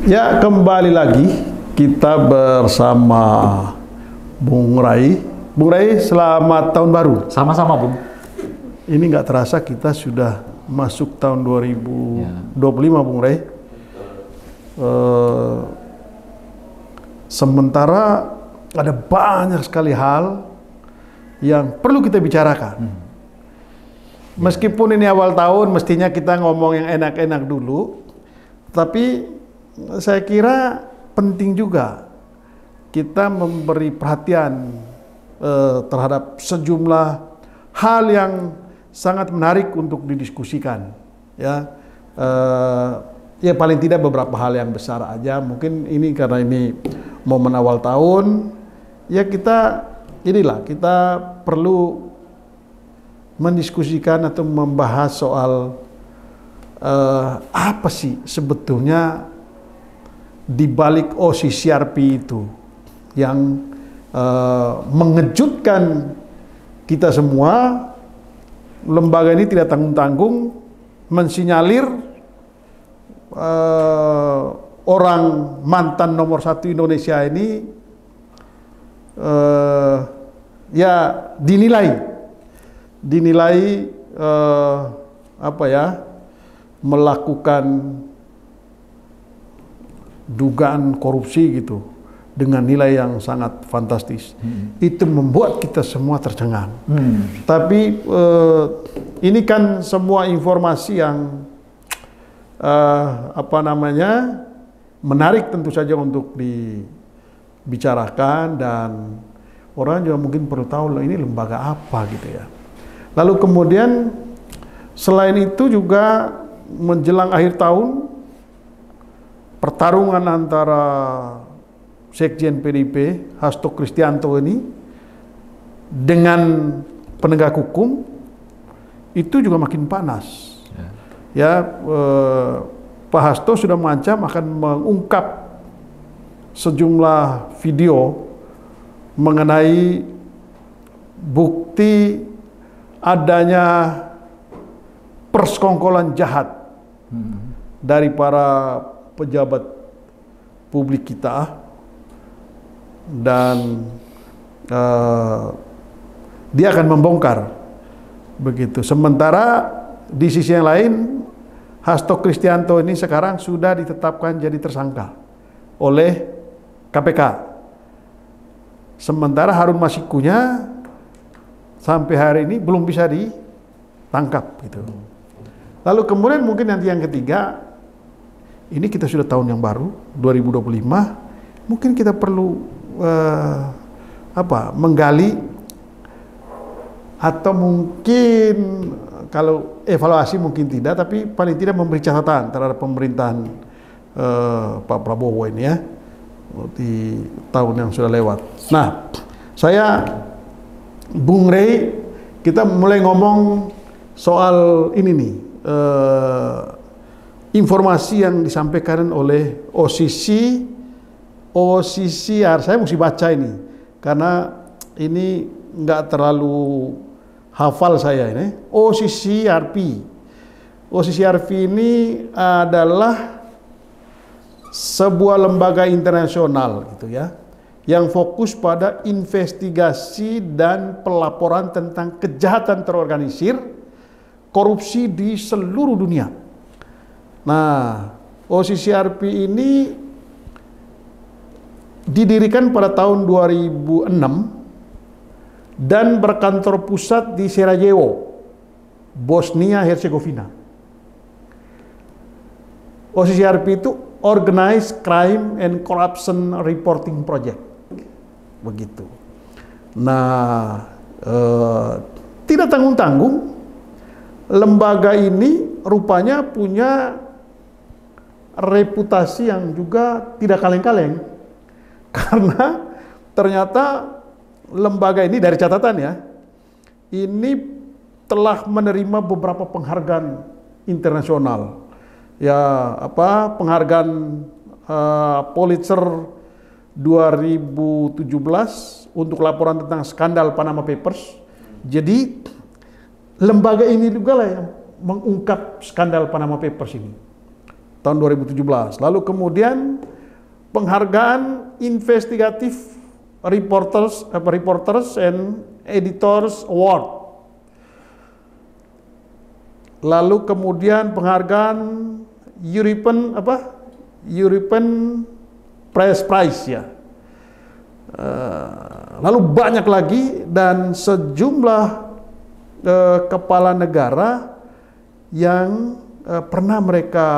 Ya, kembali lagi kita bersama Bung Rai. Bung Rai, selamat tahun baru. Sama-sama, Bung. Ini nggak terasa kita sudah masuk tahun 2025, Bung Rai. Sementara ada banyak sekali hal yang perlu kita bicarakan. Meskipun ini awal tahun, mestinya kita ngomong yang enak-enak dulu, tapi saya kira penting juga kita memberi perhatian terhadap sejumlah hal yang sangat menarik untuk didiskusikan. Ya, ya paling tidak beberapa hal yang besar aja. Mungkin ini karena ini momen awal tahun, ya kita perlu mendiskusikan atau membahas soal apa sih sebetulnya di balik OCCRP itu yang mengejutkan kita semua. Lembaga ini tidak tanggung-tanggung mensinyalir orang mantan nomor 1 Indonesia ini ya dinilai melakukan dugaan korupsi gitu dengan nilai yang sangat fantastis. Itu membuat kita semua tercengang. Tapi ini kan semua informasi yang menarik tentu saja untuk dibicarakan, dan orang juga mungkin perlu tahu ini lembaga apa gitu ya. Lalu kemudian selain itu juga menjelang akhir tahun, pertarungan antara Sekjen PDIP Hasto Kristianto ini dengan penegak hukum itu juga makin panas. Pak Hasto sudah mengancam akan mengungkap sejumlah video mengenai bukti adanya persekongkolan jahat dari para pejabat publik kita, dan dia akan membongkar begitu. Sementara di sisi yang lain, Hasto Kristianto ini sekarang sudah ditetapkan jadi tersangka oleh KPK. Sementara Harun Masikunya sampai hari ini belum bisa ditangkap gitu. Lalu kemudian mungkin nanti yang ketiga, ini kita sudah tahun yang baru 2025, mungkin kita perlu menggali atau mungkin kalau evaluasi mungkin tidak, tapi paling tidak memberi catatan terhadap pemerintahan Pak Prabowo ini ya di tahun yang sudah lewat. Nah, saya Bung Rey, kita mulai ngomong soal ini nih, informasi yang disampaikan oleh OCCR. Saya mesti baca ini karena ini nggak terlalu hafal saya ini. OCCRP ini adalah sebuah lembaga internasional gitu ya, yang fokus pada investigasi dan pelaporan tentang kejahatan terorganisir, korupsi di seluruh dunia. Nah, OCCRP ini didirikan pada tahun 2006 dan berkantor pusat di Sarajevo, Bosnia Herzegovina. OCCRP itu Organized Crime and Corruption Reporting Project, begitu. Nah, tidak tanggung-tanggung, lembaga ini rupanya punya reputasi yang juga tidak kaleng-kaleng, karena ternyata lembaga ini dari catatan ya, ini telah menerima beberapa penghargaan internasional. Ya, penghargaan Pulitzer 2017 untuk laporan tentang skandal Panama Papers. Jadi lembaga ini juga lah yang mengungkap skandal Panama Papers ini. tahun 2017. Lalu kemudian penghargaan Investigative Reporters and Editors Award. Lalu kemudian penghargaan European Press Prize ya. Lalu banyak lagi dan sejumlah kepala negara yang pernah mereka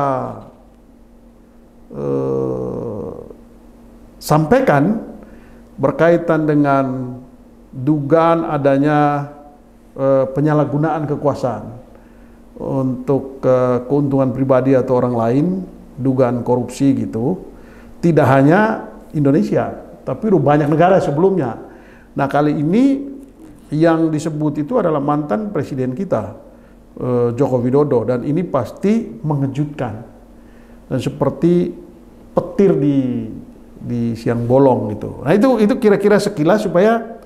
sampaikan berkaitan dengan dugaan adanya penyalahgunaan kekuasaan untuk keuntungan pribadi atau orang lain, dugaan korupsi gitu. Tidak hanya Indonesia, tapi banyak negara sebelumnya. Nah, kali ini yang disebut itu adalah mantan presiden kita, Joko Widodo, dan ini pasti mengejutkan dan seperti petir di siang bolong gitu. Nah, itu kira-kira sekilas supaya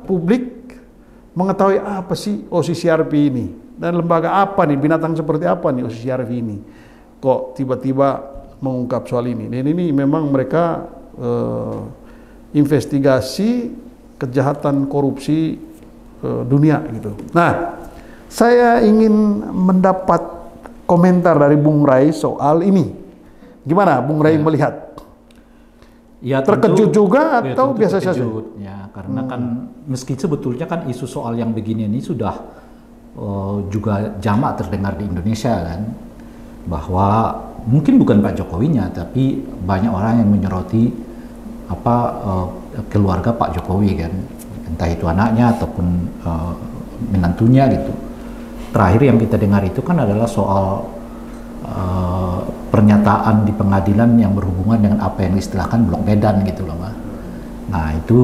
publik mengetahui apa sih OCCRP ini dan lembaga apa nih, binatang seperti apa nih OCCRP ini, kok tiba-tiba mengungkap soal ini. Dan ini memang mereka investigasi kejahatan korupsi dunia gitu. Nah, saya ingin mendapat komentar dari Bung Rai soal ini. Gimana Bung Rai melihat? Ya, terkejut juga atau tentu biasa saja? Ya, karena kan meski sebetulnya kan isu soal yang begini ini sudah juga jamak terdengar di Indonesia kan, bahwa mungkin bukan Pak Jokowinya, tapi banyak orang yang menyoroti keluarga Pak Jokowi kan, entah itu anaknya ataupun menantunya gitu. Terakhir yang kita dengar itu kan adalah soal pernyataan di pengadilan yang berhubungan dengan apa yang diistilahkan blok medan gitu loh, Mbak. Nah itu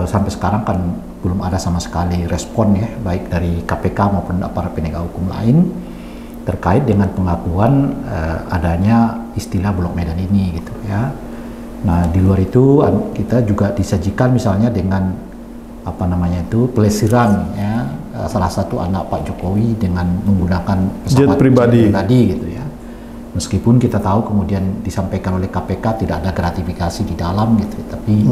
sampai sekarang kan belum ada sama sekali respon ya, baik dari KPK maupun aparat penegak hukum lain terkait dengan pengakuan adanya istilah blok medan ini gitu ya. Nah di luar itu kita juga disajikan misalnya dengan pelesiran ya salah satu anak Pak Jokowi dengan menggunakan pesawat jet pribadi gitu ya. Meskipun kita tahu kemudian disampaikan oleh KPK tidak ada gratifikasi di dalam gitu, tapi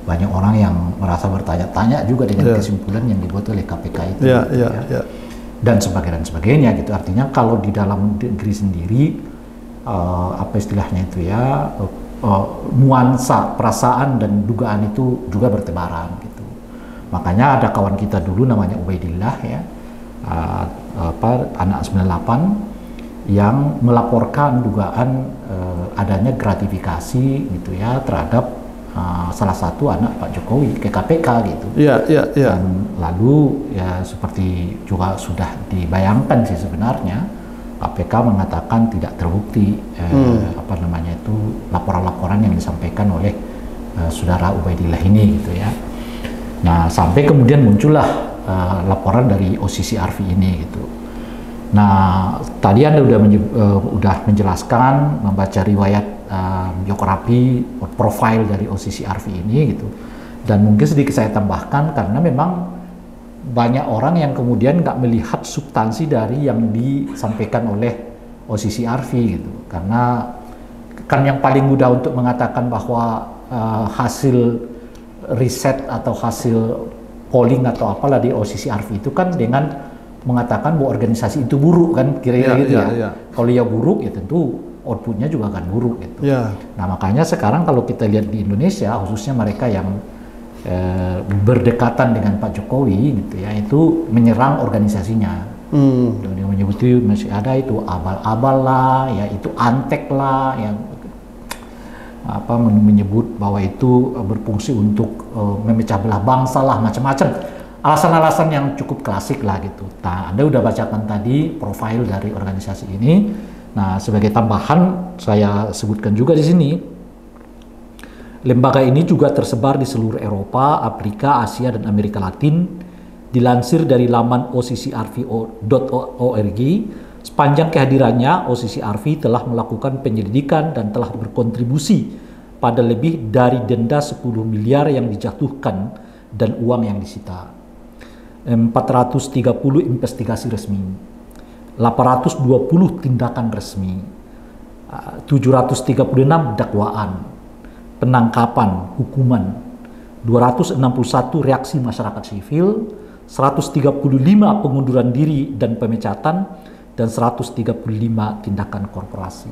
banyak orang yang merasa bertanya-tanya juga dengan kesimpulan yang dibuat oleh KPK itu. Dan sebagainya gitu. Artinya kalau di dalam negeri sendiri istilahnya itu ya nuansa perasaan dan dugaan itu juga bertebaran gitu. Makanya ada kawan kita dulu namanya Ubaidillah ya, anak 98 yang melaporkan dugaan adanya gratifikasi gitu ya terhadap salah satu anak Pak Jokowi ke KPK gitu. Dan lalu ya seperti juga sudah dibayangkan sih sebenarnya KPK mengatakan tidak terbukti laporan-laporan yang disampaikan oleh saudara Ubaidillah ini gitu ya. Nah sampai kemudian muncullah laporan dari OCCRP ini gitu. Nah, tadi Anda udah menjelaskan, membaca riwayat biografi, profil dari OCCRP ini gitu. Dan mungkin sedikit saya tambahkan karena memang banyak orang yang kemudian nggak melihat substansi dari yang disampaikan oleh OCCRP gitu. Karena kan yang paling mudah untuk mengatakan bahwa hasil riset atau hasil polling atau apalah di OCCRP itu kan dengan mengatakan bahwa organisasi itu buruk kan kira-kira gitu ya. Kalau ya buruk ya tentu outputnya juga akan buruk gitu. Nah makanya sekarang kalau kita lihat di Indonesia khususnya mereka yang berdekatan dengan Pak Jokowi gitu ya itu menyerang organisasinya. Dia menyebut itu masih ada itu abal-abal lah, ya itu antek lah, yang menyebut bahwa itu berfungsi untuk memecah belah bangsa lah, macam-macam. Alasan-alasan yang cukup klasik lah gitu. Nah, Anda udah bacakan tadi profil dari organisasi ini. Nah, sebagai tambahan saya sebutkan juga di sini, lembaga ini juga tersebar di seluruh Eropa, Afrika, Asia, dan Amerika Latin. Dilansir dari laman occrv.org, sepanjang kehadirannya OCCRP telah melakukan penyelidikan dan telah berkontribusi pada lebih dari denda 10 miliar yang dijatuhkan dan uang yang disita. 430 investigasi resmi, 820 tindakan resmi, 736 dakwaan, penangkapan, hukuman, 261 reaksi masyarakat sivil, 135 pengunduran diri dan pemecatan, dan 135 tindakan korporasi.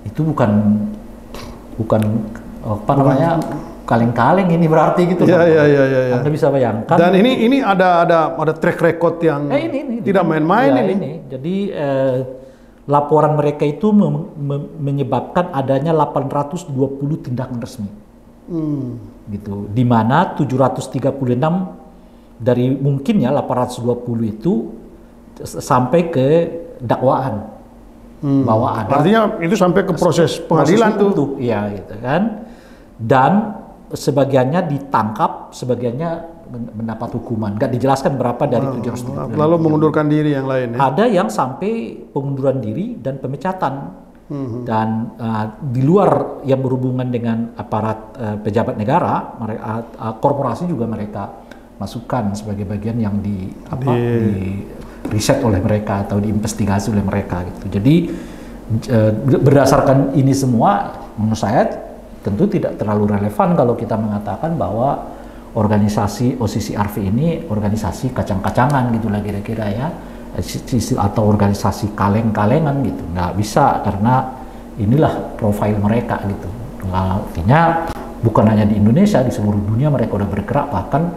Itu bukan apa namanya, kaleng-kaleng ini berarti gitu. Ya. Anda bisa bayangkan. Dan ini ada track record yang tidak main-main ini. Jadi laporan mereka itu menyebabkan adanya 820 tindakan resmi. Gitu. Di mana 736 dari mungkin ya 820 itu sampai ke dakwaan. Bahwa ada, artinya itu sampai ke proses pengadilan tuh. Iya gitu kan. Dan sebagiannya ditangkap, sebagiannya mendapat hukuman. Nggak dijelaskan berapa dari 700. Lalu mengundurkan diri yang lain ya? Ada yang sampai pengunduran diri dan pemecatan. Dan di luar yang berhubungan dengan aparat pejabat negara, korporasi juga mereka masukkan sebagai bagian yang di riset oleh mereka atau diinvestigasi oleh mereka gitu. Jadi berdasarkan ini semua, menurut saya tentu tidak terlalu relevan kalau kita mengatakan bahwa organisasi OSISI ARFI ini organisasi kacang-kacangan gitulah kira-kira ya, atau organisasi kaleng-kalengan gitu. Nggak bisa, karena inilah profil mereka gitu. Artinya bukan hanya di Indonesia, di seluruh dunia mereka udah bergerak, bahkan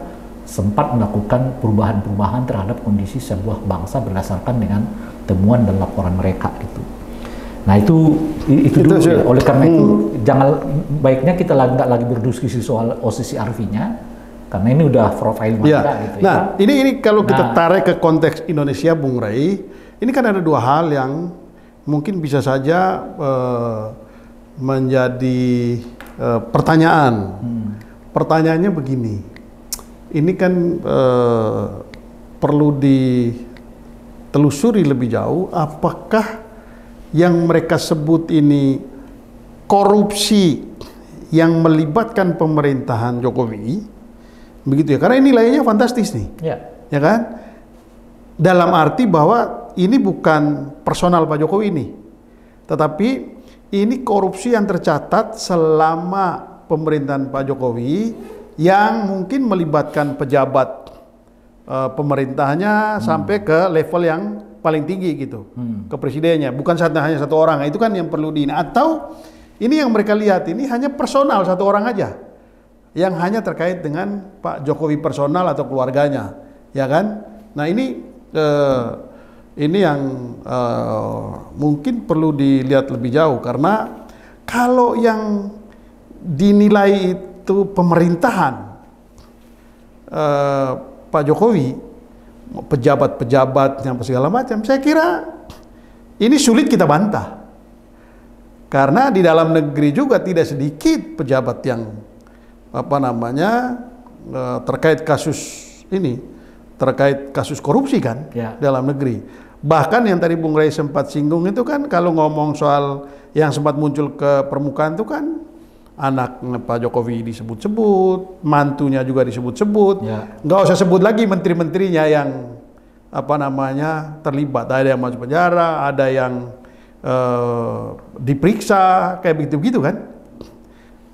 sempat melakukan perubahan-perubahan terhadap kondisi sebuah bangsa berdasarkan dengan temuan dan laporan mereka gitu. Nah itu dulu ya. Oleh karena itu baiknya kita nggak lagi berdiskusi soal OSISI ARFI-nya, karena ini udah profil mereka gitu. Nah ini kalau kita tarik ke konteks Indonesia, Bung Ray, ini kan ada dua hal yang mungkin bisa saja menjadi pertanyaan. Pertanyaannya begini. Ini kan perlu ditelusuri lebih jauh, apakah yang mereka sebut ini korupsi yang melibatkan pemerintahan Jokowi, begitu ya? Karena ini nilainya fantastis nih, ya kan? Dalam arti bahwa ini bukan personal Pak Jokowi ini, tetapi ini korupsi yang tercatat selama pemerintahan Pak Jokowi, yang mungkin melibatkan pejabat pemerintahnya sampai ke level yang paling tinggi gitu, ke presidennya, bukan hanya satu orang. Itu kan yang perlu atau ini yang mereka lihat ini hanya personal satu orang aja, yang hanya terkait dengan Pak Jokowi personal atau keluarganya, ya kan? Nah ini yang mungkin perlu dilihat lebih jauh, karena kalau yang dinilai itu pemerintahan Pak Jokowi, pejabat-pejabatnya segala macam, saya kira ini sulit kita bantah, karena di dalam negeri juga tidak sedikit pejabat yang terkait kasus ini, terkait kasus korupsi kan dalam negeri. Bahkan yang tadi Bung Ray sempat singgung itu kan, kalau ngomong soal yang sempat muncul ke permukaan itu kan anak Pak Jokowi disebut-sebut, mantunya juga disebut-sebut, nggak usah sebut lagi menteri-menterinya yang terlibat. Ada yang masuk penjara, ada yang diperiksa, kayak begitu-begitu kan?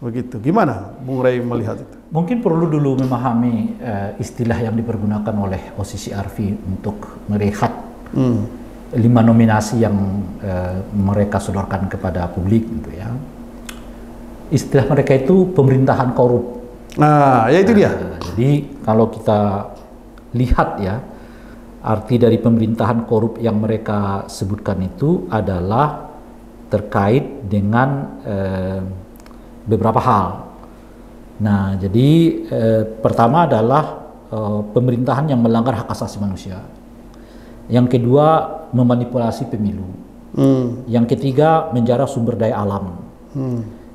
Begitu. Gimana Bung Ray melihat itu? Mungkin perlu dulu memahami istilah yang dipergunakan oleh OSISI ARFI untuk melihat 5 nominasi yang mereka sodorkan kepada publik gitu ya. Istilah mereka itu pemerintahan korup. Nah, ya itu dia. Jadi kalau kita lihat ya, arti dari pemerintahan korup yang mereka sebutkan itu adalah terkait dengan beberapa hal. Nah, jadi pertama adalah pemerintahan yang melanggar hak asasi manusia. Yang kedua, memanipulasi pemilu. Yang ketiga, menjarah sumber daya alam.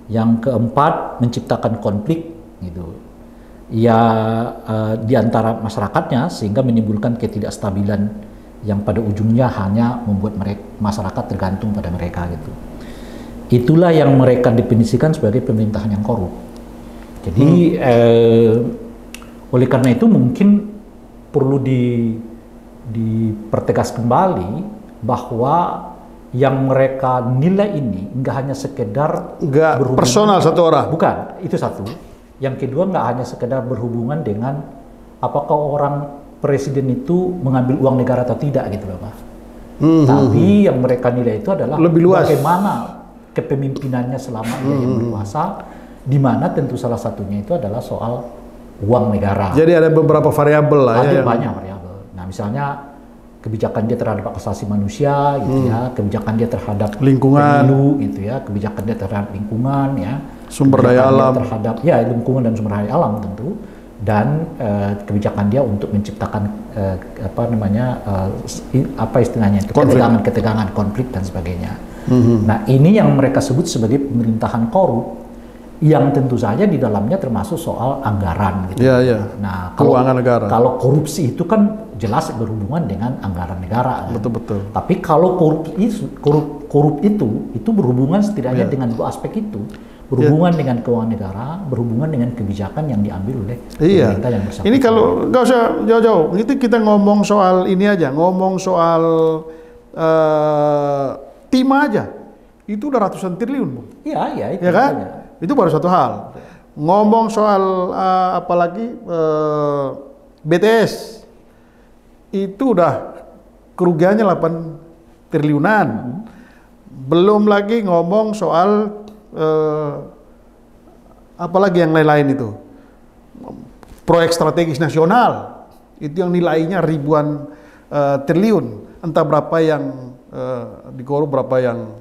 Yang keempat, menciptakan konflik gitu ya di antara masyarakatnya, sehingga menimbulkan ketidakstabilan yang pada ujungnya hanya membuat masyarakat tergantung pada mereka gitu. Itulah yang mereka definisikan sebagai pemerintahan yang korup. Jadi oleh karena itu mungkin perlu dipertegas kembali bahwa yang mereka nilai ini nggak hanya sekedar Nggak personal satu orang. Bukan, itu satu. Yang kedua, nggak hanya sekedar berhubungan dengan apakah orang presiden itu mengambil uang negara atau tidak gitu Bapak. Tapi yang mereka nilai itu adalah lebih luas. Bagaimana kepemimpinannya selama dia yang berkuasa, di mana tentu salah satunya itu adalah soal uang negara. Jadi ada beberapa variabel lah Ada ya. banyak variabel. Nah, misalnya kebijakan dia terhadap hak asasi manusia gitu ya, kebijakan dia terhadap Lingkungan. pemilu gitu ya, kebijakan dia terhadap lingkungan ya, Sumber kebijakan daya dia alam. terhadap ya lingkungan dan sumber daya alam tentu, dan kebijakan dia untuk menciptakan apa istilahnya itu, ketegangan, konflik dan sebagainya. Nah, ini yang mereka sebut sebagai pemerintahan korup, yang tentu saja di dalamnya termasuk soal anggaran gitu. Iya, iya. Nah, Keuangan negara. Kalau korupsi itu kan jelas berhubungan dengan anggaran negara. Kan? Betul. Tapi kalau korup itu berhubungan setidaknya dengan dua aspek itu. Berhubungan dengan keuangan negara, berhubungan dengan kebijakan yang diambil oleh pemerintah yang bersangkutan. Ini kalau nggak usah jauh-jauh, itu kita ngomong soal ini aja, ngomong soal timah aja, itu udah ratusan triliun, Bung. Iya, itu Ya kan? makanya. Itu baru satu hal. Ngomong soal apalagi BTS, itu udah kerugiannya 8 triliunan. Belum lagi ngomong soal apalagi yang lain-lain itu. Proyek strategis nasional, itu yang nilainya ribuan triliun. Entah berapa yang dikorup, berapa yang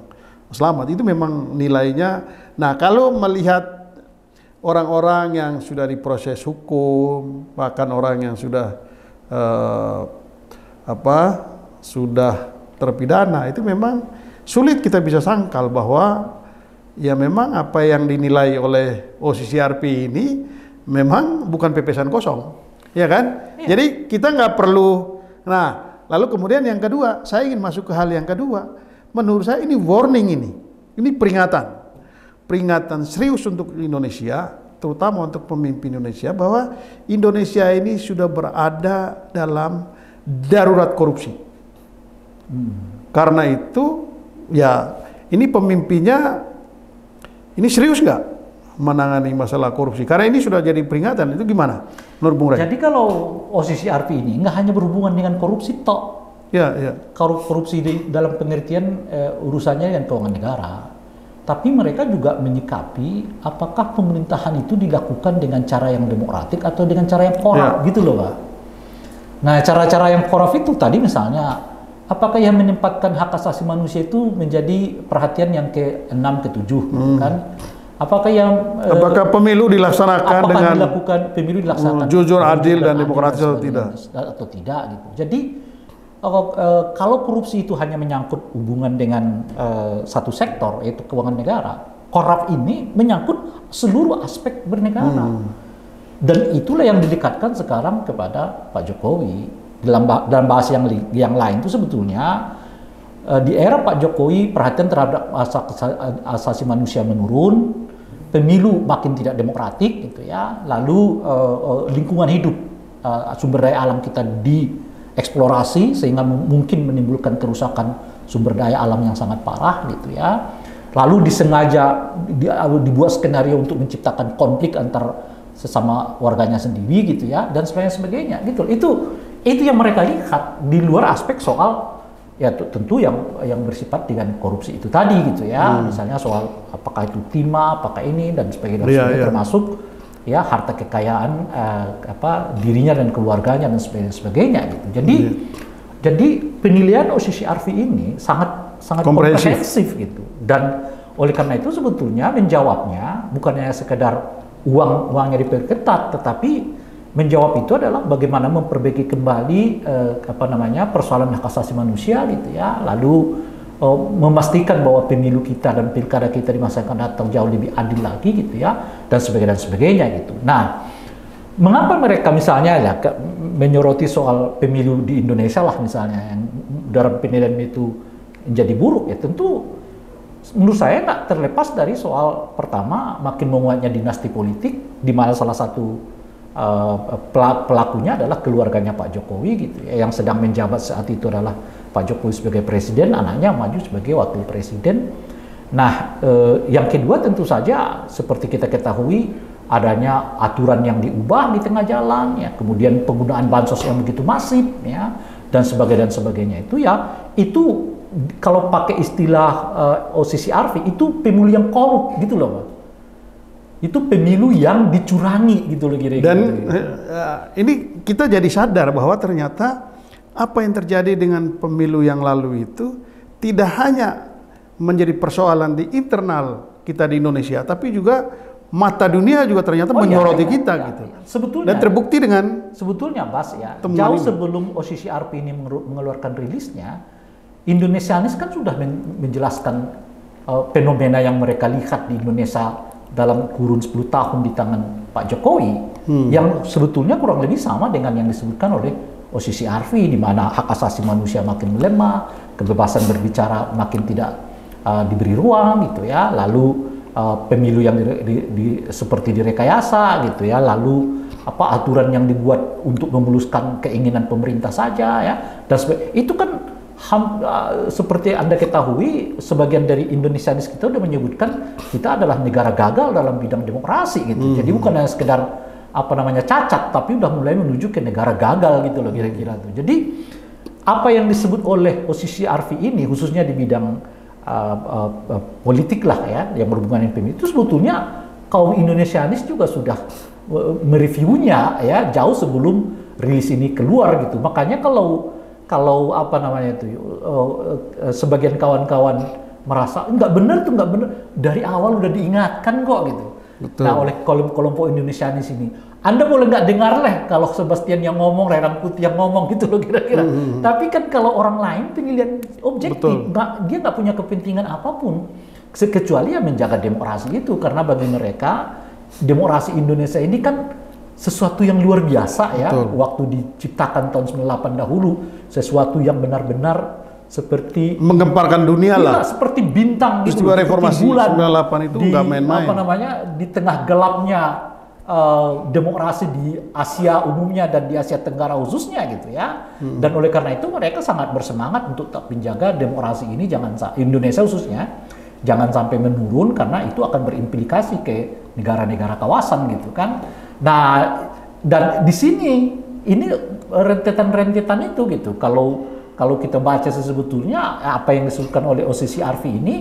selamat. Itu memang nilainya. Nah, kalau melihat orang-orang yang sudah diproses hukum, bahkan orang yang sudah sudah terpidana, itu memang sulit kita bisa sangkal bahwa ya memang apa yang dinilai oleh OCCRP ini memang bukan pepesan kosong, ya kan? Ya. Jadi kita nggak perlu. Nah, lalu kemudian yang kedua, saya ingin masuk ke hal yang kedua. Menurut saya ini warning, ini peringatan serius untuk Indonesia, terutama untuk pemimpin Indonesia, bahwa Indonesia ini sudah berada dalam darurat korupsi. Karena itu, ya ini pemimpinnya ini serius nggak menangani masalah korupsi? Karena ini sudah jadi peringatan, itu gimana menurut Bung Rey? Jadi kalau OCCRP ini nggak hanya berhubungan dengan korupsi tok. Ya. Korupsi dalam pengertian urusannya dengan keuangan negara. Tapi mereka juga menyikapi apakah pemerintahan itu dilakukan dengan cara yang demokratik atau dengan cara yang korup, gitu loh Pak. Nah, cara-cara yang korup itu tadi misalnya, apakah yang menempatkan hak asasi manusia itu menjadi perhatian yang ke-6, ke-7, gitu kan? Apakah pemilu dilaksanakan dengan dilakukan pemilu dilaksanakan jujur, adil dan demokratis atau tidak? Atau tidak gitu. Jadi kalau korupsi itu hanya menyangkut hubungan dengan satu sektor, yaitu keuangan negara, korup ini menyangkut seluruh aspek bernegara. Dan itulah yang didekatkan sekarang kepada Pak Jokowi. Dalam bahasa yang lain itu sebetulnya di era Pak Jokowi perhatian terhadap asasi manusia menurun, pemilu makin tidak demokratik gitu ya, lalu lingkungan hidup, sumber daya alam kita dieksplorasi sehingga mungkin menimbulkan kerusakan sumber daya alam yang sangat parah gitu ya, lalu disengaja dibuat skenario untuk menciptakan konflik antar sesama warganya sendiri gitu ya, dan sebagainya gitu. Itu yang mereka lihat di luar aspek soal ya tentu yang bersifat dengan korupsi itu tadi gitu ya. Misalnya soal apakah itu timah, apakah ini dan sebagainya, termasuk ya harta kekayaan dirinya dan keluarganya dan sebagainya gitu. Jadi penilaian OCCRP ini sangat komprehensif gitu. Dan oleh karena itu sebetulnya menjawabnya bukan hanya sekedar uangnya diperketat, tetapi menjawab itu adalah bagaimana memperbaiki kembali persoalan hak asasi manusia gitu ya, lalu memastikan bahwa pemilu kita dan pilkada kita di masa akan datang jauh lebih adil lagi gitu ya, dan sebagainya gitu. Nah, mengapa mereka misalnya menyoroti soal pemilu di Indonesia lah misalnya, yang dalam penilaian itu menjadi buruk ya, tentu menurut saya nggak terlepas dari soal pertama makin menguatnya dinasti politik, di mana salah satu pelakunya adalah keluarganya Pak Jokowi gitu ya, yang sedang menjabat saat itu adalah Pak Jokowi sebagai presiden, anaknya maju sebagai wakil presiden. Nah, yang kedua tentu saja seperti kita ketahui adanya aturan yang diubah di tengah jalan, ya, kemudian penggunaan bansos yang begitu masif, ya, dan sebagainya itu kalau pakai istilah OCC Arfi itu pemilu yang korup gitu loh, Pak. Itu pemilu yang dicurangi gitu loh kira-kira. Dan ini kita jadi sadar bahwa ternyata apa yang terjadi dengan pemilu yang lalu itu tidak hanya menjadi persoalan di internal kita di Indonesia, tapi juga mata dunia juga ternyata menyoroti kita gitu. Sebetulnya, dan terbukti dengan sebetulnya Bas ya, jauh sebelum OCC Arfi ini mengeluarkan rilisnya, Indonesianis kan sudah menjelaskan fenomena yang mereka lihat di Indonesia dalam kurun 10 tahun di tangan Pak Jokowi, yang sebetulnya kurang lebih sama dengan yang disebutkan oleh OCC Arfi, di mana hak asasi manusia makin melemah, kebebasan berbicara makin tidak diberi ruang gitu ya, lalu pemilu yang seperti direkayasa gitu ya, lalu aturan yang dibuat untuk memuluskan keinginan pemerintah saja ya, dan itu kan seperti Anda ketahui, sebagian dari Indonesianis kita udah menyebutkan kita adalah negara gagal dalam bidang demokrasi gitu. Jadi bukan hanya sekedar cacat, tapi udah mulai menuju ke negara gagal gitu loh kira-kira tuh. Jadi apa yang disebut oleh OCC Arfi ini khususnya di bidang politik lah ya, yang berhubungan dengan pemilu, itu sebetulnya kaum Indonesianis juga sudah mereviewnya ya jauh sebelum rilis ini keluar gitu. Makanya kalau sebagian kawan-kawan merasa nggak benar dari awal udah diingatkan kok gitu. Betul. Nah, oleh kelompok Indonesianis ini, Anda boleh nggak dengar kalau Sebastian yang ngomong, Ray Rangkuti yang ngomong gitu loh kira-kira. Tapi kan kalau orang lain pengen objektif, dia nggak punya kepentingan apapun kecuali ya menjaga demokrasi itu, karena bagi mereka demokrasi Indonesia ini kan sesuatu yang luar biasa ya. Betul. Waktu diciptakan tahun 98 dahulu, sesuatu yang benar-benar seperti menggemparkan dunia lah, seperti bintang gitu, peristiwa reformasi bulan 98 itu nggak main-main. Di tengah gelapnya demokrasi di Asia umumnya dan di Asia Tenggara khususnya gitu ya. Dan oleh karena itu mereka sangat bersemangat untuk tetap menjaga demokrasi ini, Indonesia khususnya jangan sampai menurun, karena itu akan berimplikasi ke negara-negara kawasan gitu kan. Nah, dan di sini ini rentetan-rentetan itu gitu. Kalau kita baca sebetulnya apa yang disebutkan oleh OCC Arfi ini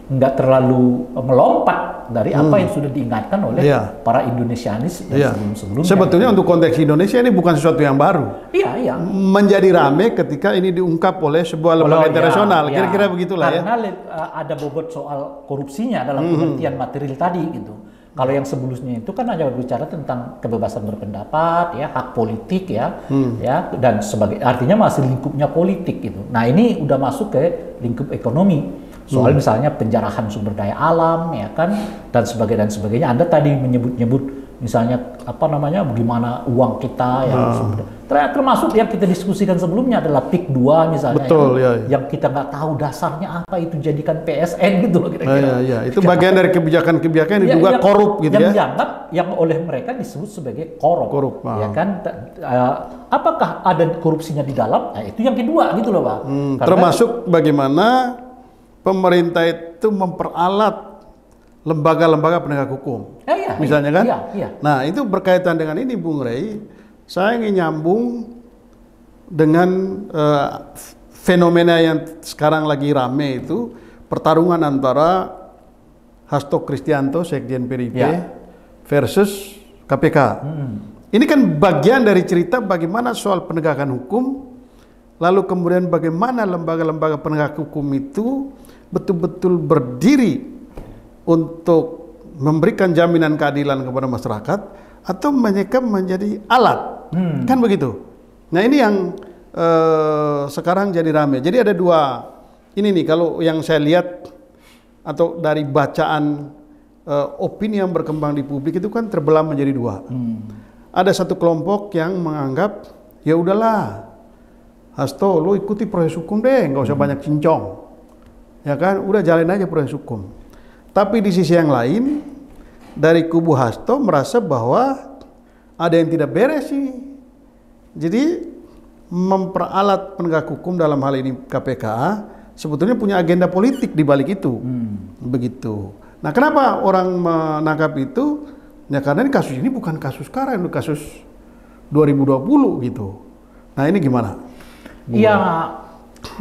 nggak terlalu melompat dari apa yang sudah diingatkan oleh para Indonesianis sebelum-sebelumnya. Sebetulnya untuk konteks Indonesia ini bukan sesuatu yang baru. Iya. Menjadi rame ketika ini diungkap oleh sebuah lembaga internasional. Kira-kira begitulah ya. Karena ada bobot soal korupsinya dalam pengertian material tadi gitu. Kalau yang sebelumnya itu kan hanya berbicara tentang kebebasan berpendapat, ya, hak politik, ya, ya, dan artinya masih lingkupnya politik gitu. Nah, ini udah masuk ke lingkup ekonomi. Soal misalnya penjarahan sumber daya alam, ya kan, dan sebagainya. Anda tadi menyebut misalnya bagaimana uang kita yang termasuk yang kita diskusikan sebelumnya adalah PIK 2 misalnya. Betul, yang kita nggak tahu dasarnya apa itu jadikan PSN gitu loh kira-kira. Itu bagian dari kebijakan-kebijakan yang diduga korup gitu ya. Yang oleh mereka disebut sebagai korup. Ya kan? Apakah ada korupsinya di dalam? Nah, itu yang kedua gitu loh, Pak. Termasuk bagaimana pemerintah itu memperalat lembaga-lembaga penegak hukum, misalnya kan? Nah, itu berkaitan dengan ini, Bung Ray. Saya ingin nyambung dengan fenomena yang sekarang lagi rame itu, pertarungan antara Hasto Kristianto, Sekjen PDIP, versus KPK. Ini kan bagian dari cerita bagaimana soal penegakan hukum, lalu kemudian bagaimana lembaga-lembaga penegak hukum itu betul-betul berdiri untuk memberikan jaminan keadilan kepada masyarakat atau mereka menjadi alat, kan begitu. Nah, ini yang sekarang jadi rame. Jadi ada dua ini nih, kalau yang saya lihat atau dari bacaan opini yang berkembang di publik itu kan terbelah menjadi dua. Ada satu kelompok yang menganggap ya udahlah, Hasto, lo ikuti proses hukum deh, nggak usah banyak cincong, ya kan, udah jalin aja proses hukum. Tapi di sisi yang lain, dari kubu Hasto merasa bahwa ada yang tidak beres ini. Jadi memperalat penegak hukum dalam hal ini KPK sebetulnya punya agenda politik di balik itu. Begitu. Nah, kenapa orang menangkap itu? Ya karena kasus ini bukan kasus sekarang, itu kasus 2020 gitu. Nah, ini gimana? Iya,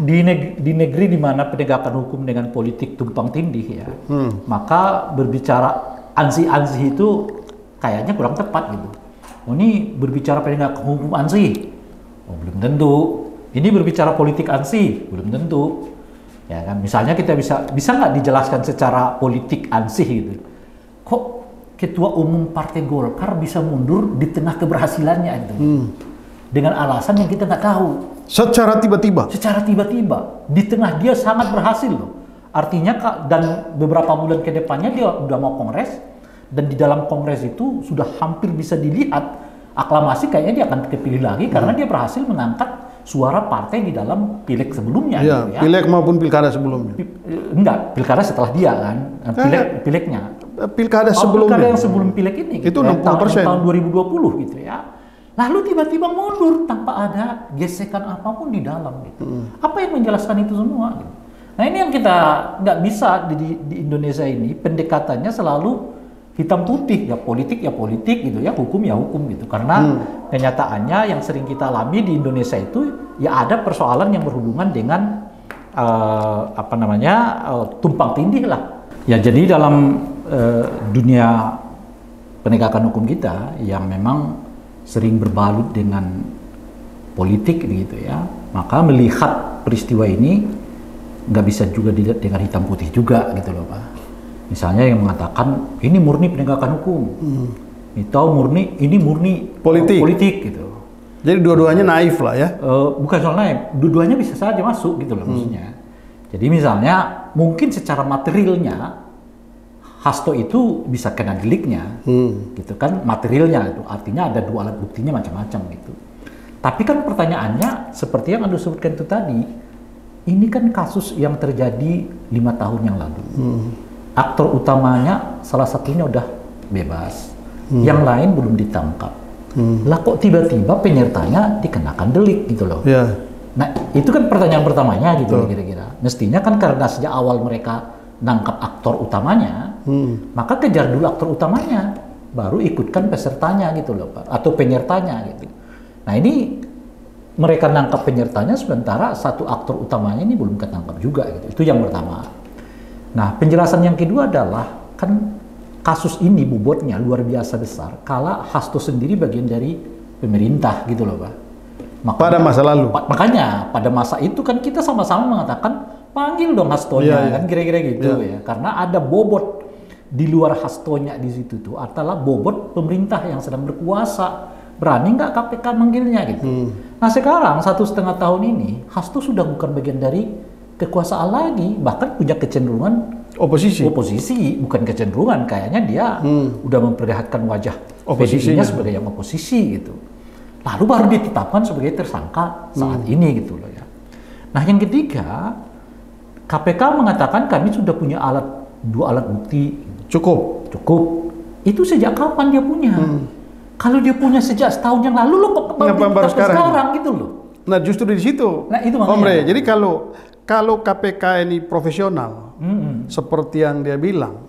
di negeri di mana penegakan hukum dengan politik tumpang tindih ya, maka berbicara ansi-ansi itu kayaknya kurang tepat gitu. Oh, ini berbicara penegakan hukum ansi, oh belum tentu. Ini berbicara politik ansi, belum tentu. Ya kan, misalnya kita bisa nggak dijelaskan secara politik ansih gitu. Kok ketua umum Partai Golkar bisa mundur di tengah keberhasilannya itu? Dengan alasan yang kita nggak tahu. Secara tiba-tiba? Secara tiba-tiba. Di tengah dia sangat berhasil loh. Artinya, dan beberapa bulan ke depannya dia udah mau kongres, dan di dalam kongres itu sudah hampir bisa dilihat aklamasi kayaknya dia akan kepilih lagi karena dia berhasil mengangkat suara partai di dalam pileg sebelumnya. Ya, gitu ya. Pileg maupun pilkada sebelumnya? Enggak, pilkada setelah dia kan, pilegnya. Pilkada sebelumnya? Pilkada yang sebelum pileg ini. Itu gitu, 60%. Tahun 2020 gitu ya. Lalu tiba-tiba mundur tanpa ada gesekan apapun di dalam gitu. Apa yang menjelaskan itu semua? Gitu. Nah, ini yang kita nggak bisa di Indonesia ini, pendekatannya selalu hitam putih, ya politik gitu ya, hukum gitu. Karena kenyataannya yang sering kita alami di Indonesia itu ya ada persoalan yang berhubungan dengan tumpang tindih lah. Ya jadi dalam dunia penegakan hukum kita yang memang sering berbalut dengan politik gitu ya, maka melihat peristiwa ini nggak bisa juga dilihat dengan hitam putih juga gitu loh Pak. Misalnya yang mengatakan ini murni penegakan hukum, ini murni politik gitu. Jadi dua-duanya naif lah ya? Bukan soal naif, dua-duanya bisa saja masuk gitu loh maksudnya. Jadi misalnya mungkin secara materialnya Hasto itu bisa kena deliknya, gitu kan, materialnya itu artinya ada dua alat buktinya macam-macam gitu. Tapi kan pertanyaannya seperti yang Anda sebutkan itu tadi, ini kan kasus yang terjadi 5 tahun yang lalu. Aktor utamanya salah satunya udah bebas, yang lain belum ditangkap. Lah kok tiba-tiba penyertanya dikenakan delik gitu loh. Yeah. Nah itu kan pertanyaan pertamanya gitu kira-kira. Mestinya kan karena sejak awal mereka nangkap aktor utamanya, maka kejar dulu aktor utamanya, baru ikutkan pesertanya gitu loh Pak, atau penyertanya gitu. Nah ini mereka nangkap penyertanya sementara satu aktor utamanya ini belum ketangkap juga gitu. Itu yang pertama. Nah penjelasan yang kedua adalah kan kasus ini bobotnya luar biasa besar, kala Hasto sendiri bagian dari pemerintah gitu loh Pak. Makanya, pada masa lalu. Makanya pada masa itu kan kita sama-sama mengatakan panggil dong Hastonya kan kira-kira gitu ya. Karena ada bobot di luar Hastonya di situ tuh adalah bobot pemerintah yang sedang berkuasa. Berani nggak KPK manggilnya gitu. Nah sekarang 1,5 tahun ini Hasto sudah bukan bagian dari kekuasaan lagi, bahkan punya kecenderungan oposisi bukan kecenderungan, kayaknya dia udah memperlihatkan wajah oposisinya sebagai yang oposisi gitu. Lalu baru ditetapkan sebagai tersangka saat ini gitu loh ya. Nah yang ketiga, KPK mengatakan kami sudah punya dua alat bukti cukup. Itu sejak kapan dia punya? Kalau dia punya sejak setahun yang lalu, lo kok baru sekarang gitu loh. Nah justru di situ, nah, itu Om Rey, jadi kalau KPK ini profesional, seperti yang dia bilang,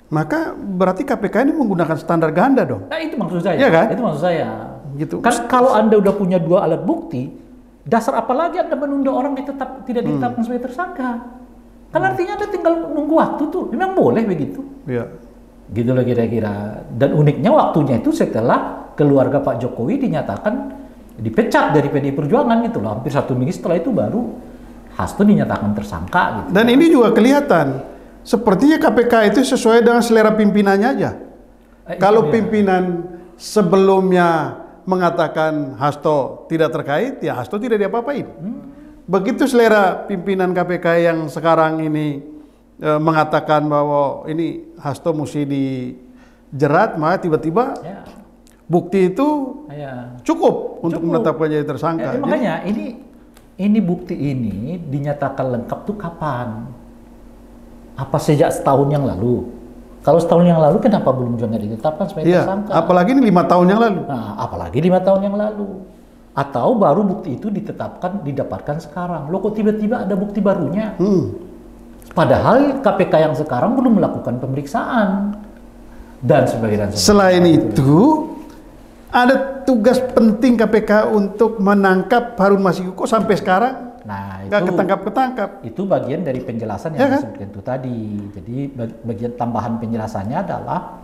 maka berarti KPK ini menggunakan standar ganda dong. Nah itu maksud saya. Iya kan? Itu maksud saya. Gitu. Kan kalau Anda udah punya dua alat bukti, dasar apa lagi Anda menunda orang tidak ditetapkan sebagai tersangka? Kan artinya Anda tinggal nunggu waktu tuh. Memang boleh begitu. Iya. Gitu loh kira-kira. Dan uniknya waktunya itu setelah keluarga Pak Jokowi dinyatakan dipecat dari PDI Perjuangan gitu loh. Hampir 1 minggu setelah itu baru Hasto dinyatakan tersangka gitu. Dan ini juga kelihatan sepertinya KPK itu sesuai dengan selera pimpinannya aja. Kalau pimpinan sebelumnya mengatakan Hasto tidak terkait, ya Hasto tidak diapa-apain. Begitu selera pimpinan KPK yang sekarang ini mengatakan bahwa ini Hasto mesti dijerat, maka tiba-tiba bukti itu cukup untuk menetapkan jadi tersangka. Makanya ini bukti ini dinyatakan lengkap tuh kapan? Apa sejak setahun yang lalu? Kalau setahun yang lalu kenapa belum juga ditetapkan sebagai tersangka? Apalagi ini 5 tahun yang lalu. Nah, apalagi 5 tahun yang lalu. Atau baru bukti itu didapatkan sekarang. Loh kok tiba-tiba ada bukti barunya? Padahal KPK yang sekarang belum melakukan pemeriksaan dan sebagainya. Selain itu, ada tugas penting KPK untuk menangkap Harun Masiku. Kok sampai sekarang nggak ketangkap-ketangkap? Itu bagian dari penjelasan yang disebutkan itu tadi. Jadi bagian tambahan penjelasannya adalah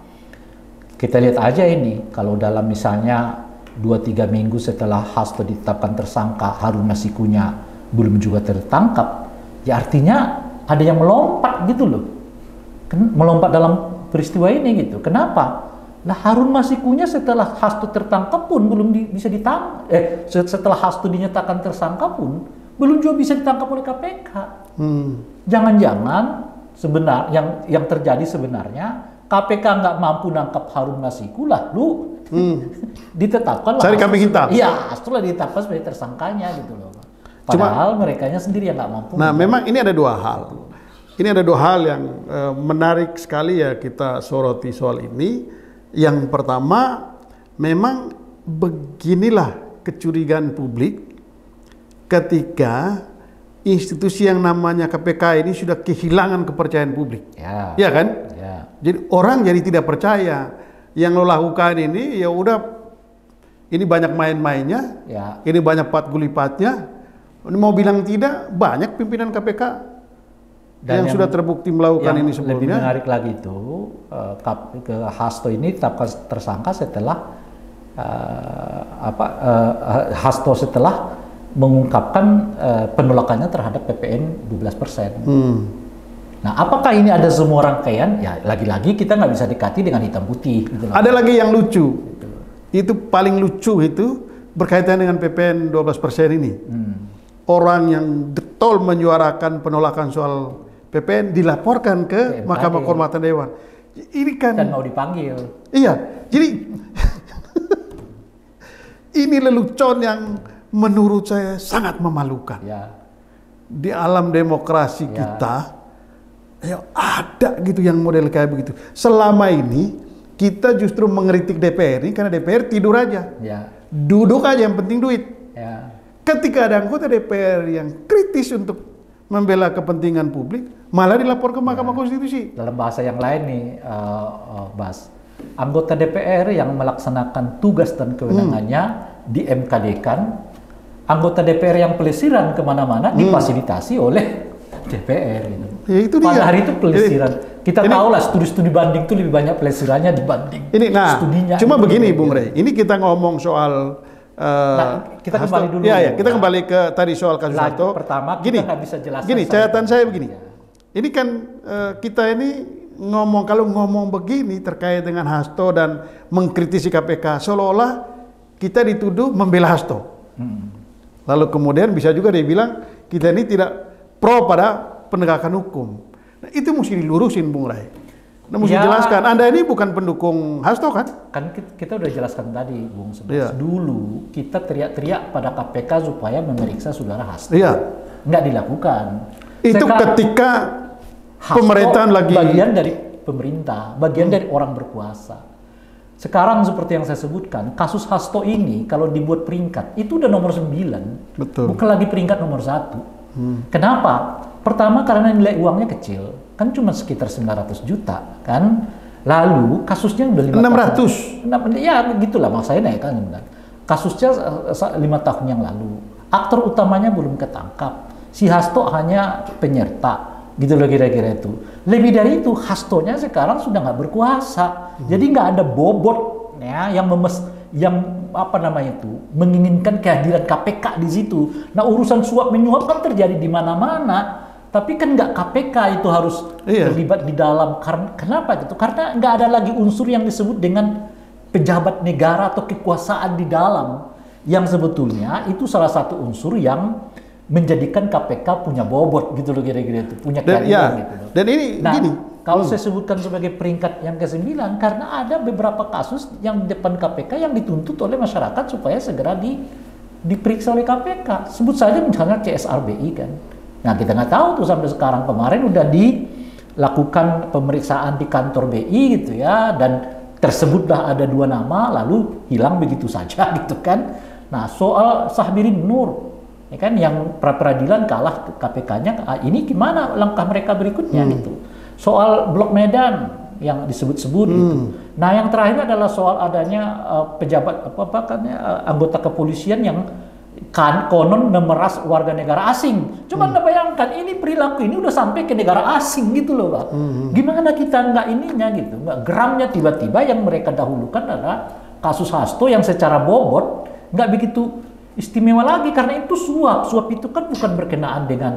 kita lihat aja ini, kalau dalam misalnya 2-3 minggu setelah Hasto ditetapkan tersangka, Harun Masikunya belum juga tertangkap, ya artinya ada yang melompat gitu loh, melompat dalam peristiwa ini gitu. Kenapa? Lah Harun Masikunya setelah Hasto tertangkap pun belum bisa ditangkap. Setelah Hasto dinyatakan tersangka pun belum juga bisa ditangkap oleh KPK. Jangan-jangan yang terjadi sebenarnya KPK nggak mampu nangkap Harun Masiku, lalu ditetapkan cari kambing hitam. Iya, setelah ditetapkan sebagai tersangkanya gitu loh. Padahal merekanya sendiri yang nggak mampu. Nah, memang ini ada dua hal. Ini ada dua hal yang menarik sekali ya kita soroti soal ini. Yang pertama, memang beginilah kecurigaan publik ketika institusi yang namanya KPK ini sudah kehilangan kepercayaan publik. Ya kan? Ya. Jadi orang jadi tidak percaya. Yang lo lakukan ini ya udah, ini banyak main-mainnya, ini banyak pat gulipatnya. Mau bilang tidak, banyak pimpinan KPK yang sudah terbukti melakukan ini sebelumnya. Lebih menarik lagi itu, Hasto ini tetapkan tersangka setelah Hasto setelah mengungkapkan penolakannya terhadap PPN 12%. Nah, apakah ini ada semua rangkaian? Ya, lagi-lagi kita nggak bisa dekati dengan hitam putih. Gitu. Ada lagi yang lucu. Itu paling lucu itu berkaitan dengan PPN 12% ini. Orang yang getol menyuarakan penolakan soal PPN dilaporkan ke Mahkamah Kehormatan Dewan. Ini kan dan mau dipanggil. Iya. Jadi ini lelucon yang menurut saya sangat memalukan. Ya. Di alam demokrasi kita, ya ada gitu yang model kayak begitu. Selama ini kita justru mengkritik DPR ini karena DPR tidur aja, duduk aja, yang penting duit. Ketika ada anggota DPR yang kritis untuk membela kepentingan publik, malah dilapor ke Mahkamah Konstitusi. Dalam bahasa yang lain nih, Bas, anggota DPR yang melaksanakan tugas dan kewenangannya di MKD-kan, anggota DPR yang pelesiran kemana-mana difasilitasi oleh DPR gitu. Ya, itu pada dia. Hari itu pelesiran. Kita tahu lah studi-studi banding itu lebih banyak pelesirannya dibanding studinya. Cuma begini Bung Rey, ini kita ngomong soal kita kembali dulu. Ya, kita kembali ke tadi soal kasus Hasto. Pertama, kita nggak bisa jelaskan. Gini, catatan saya begini. Ini kan kita ini kalau ngomong begini terkait dengan Hasto dan mengkritisi KPK, seolah-olah kita dituduh membela Hasto. Lalu kemudian bisa juga dia bilang kita ini tidak pro pada penegakan hukum. Nah, itu mesti dilurusin, Bung Rai. Nah, mesti jelaskan. Anda ini bukan pendukung Hasto kan? Kan kita udah jelaskan tadi, Bung. Dulu kita teriak-teriak pada KPK supaya memeriksa saudara Hasto. Nggak dilakukan. Itu ketika Hasto pemerintahan lagi bagian dari pemerintah, bagian dari orang berkuasa. Sekarang seperti yang saya sebutkan, kasus Hasto ini kalau dibuat peringkat, itu udah nomor 9. Betul. Bukan lagi peringkat nomor 1. Kenapa? Pertama karena nilai uangnya kecil, kan cuma sekitar 900 juta, kan? Lalu kasusnya udah 600. Ya begitulah maksudnya kan. Kasusnya 5 tahun yang lalu. Aktor utamanya belum ketangkap. Si Hasto hanya penyerta, gitu loh kira-kira itu. Lebih dari itu, Hastonya sekarang sudah nggak berkuasa. Jadi nggak ada bobot ya yang menginginkan kehadiran KPK di situ. Nah, urusan suap menyuap kan terjadi di mana-mana. Tapi kan nggak KPK itu harus terlibat di dalam. Kenapa gitu? Karena nggak ada lagi unsur yang disebut dengan pejabat negara atau kekuasaan di dalam. Yang sebetulnya itu salah satu unsur yang menjadikan KPK punya bobot gitu loh kira-kira itu. Punya kehadiran gitu loh. Dan ini gini. Kalau saya sebutkan sebagai peringkat yang ke-9, karena ada beberapa kasus yang di depan KPK yang dituntut oleh masyarakat supaya segera diperiksa oleh KPK. Sebut saja misalnya CSRBI kan. Nah, kita nggak tahu tuh sampai sekarang. Kemarin udah dilakukan pemeriksaan di kantor BI gitu ya, dan tersebutlah ada 2 nama lalu hilang begitu saja gitu kan. Nah, soal Syahbirin Nur, ya kan, yang pra-peradilan kalah KPK-nya, ini gimana langkah mereka berikutnya gitu. Soal Blok Medan yang disebut-sebut gitu. Nah, yang terakhir adalah soal adanya pejabat anggota kepolisian yang konon memeras warga negara asing. Coba Anda bayangkan, ini perilaku ini udah sampai ke negara asing gitu loh, Pak. Gimana kita nggak ininya gitu, nggak geramnya tiba-tiba yang mereka dahulukan adalah kasus Hasto yang secara bobot nggak begitu istimewa lagi karena itu suap. Suap itu kan bukan berkenaan dengan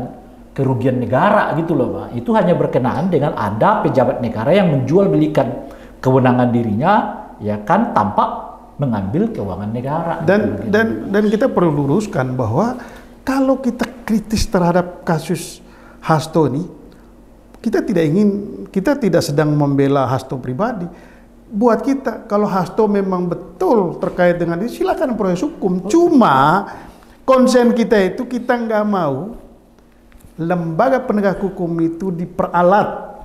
kerugian negara gitu loh, Pak. Itu hanya berkenaan dengan ada pejabat negara yang menjual belikan kewenangan dirinya, ya kan, tanpa mengambil keuangan negara. Dan kita perlu luruskan bahwa kalau kita kritis terhadap kasus Hasto ini, kita tidak sedang membela Hasto pribadi. Buat kita, kalau Hasto memang betul terkait dengan ini, silakan proses hukum. Cuma konsen kita itu kita nggak mau lembaga penegak hukum itu diperalat.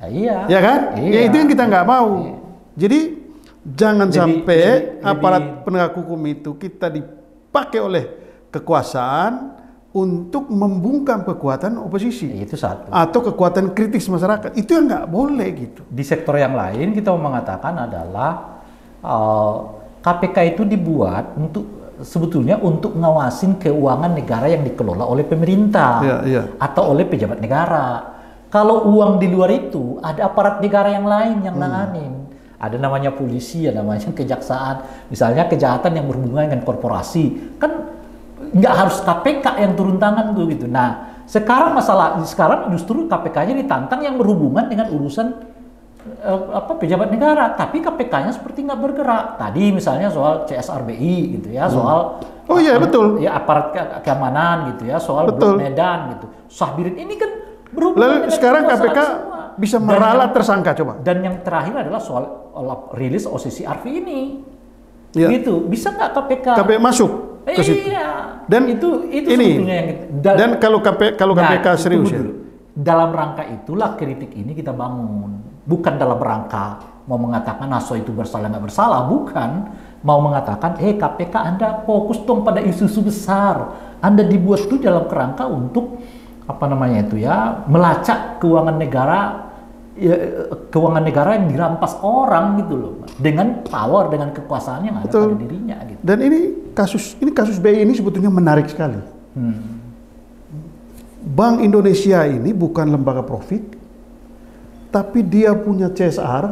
Iya. Ya kan? Iya. Ya itu yang kita nggak mau. Iya. Jadi jangan sampai aparat penegak hukum itu kita dipakai oleh kekuasaan untuk membungkam kekuatan oposisi. Itu satu. Atau kekuatan kritis masyarakat. Itu yang nggak boleh gitu. Di sektor yang lain kita mau mengatakan adalah KPK itu dibuat sebetulnya untuk ngawasin keuangan negara yang dikelola oleh pemerintah atau oleh pejabat negara. Kalau uang di luar itu ada aparat negara yang lain yang nanganin. Ada namanya polisi, ada namanya kejaksaan. Misalnya kejahatan yang berhubungan dengan korporasi, kan nggak harus KPK yang turun tangan tuh gitu. Nah, sekarang justru KPK-nya ditantang yang berhubungan dengan urusan pejabat negara, tapi KPK-nya seperti nggak bergerak. Tadi misalnya soal CSRBI gitu ya, soal betul. Ya aparat keamanan gitu ya, soal Blok Medan gitu. Syahbirin ini kan berhubungan dengan sekarang KPK semua. Bisa meralat tersangka coba. Dan yang terakhir adalah soal rilis OCC Arfi ini. Ya. Gitu. Bisa nggak KPK masuk ke situ? Iya. Dan itu ini sebetulnya yang dan kalau KPK serius ya. Dalam rangka itulah kritik ini kita bangun. Bukan dalam rangka mau mengatakan Hasto itu bersalah nggak bersalah, bukan. Mau mengatakan, KPK Anda fokus dong pada isu-isu besar. Anda dibuat itu dalam kerangka untuk melacak keuangan negara yang dirampas orang gitu loh, dengan power, dengan kekuasaan yang ada pada dirinya gitu. Dan ini kasus BI ini sebetulnya menarik sekali. Bank Indonesia ini bukan lembaga profit, tapi dia punya CSR,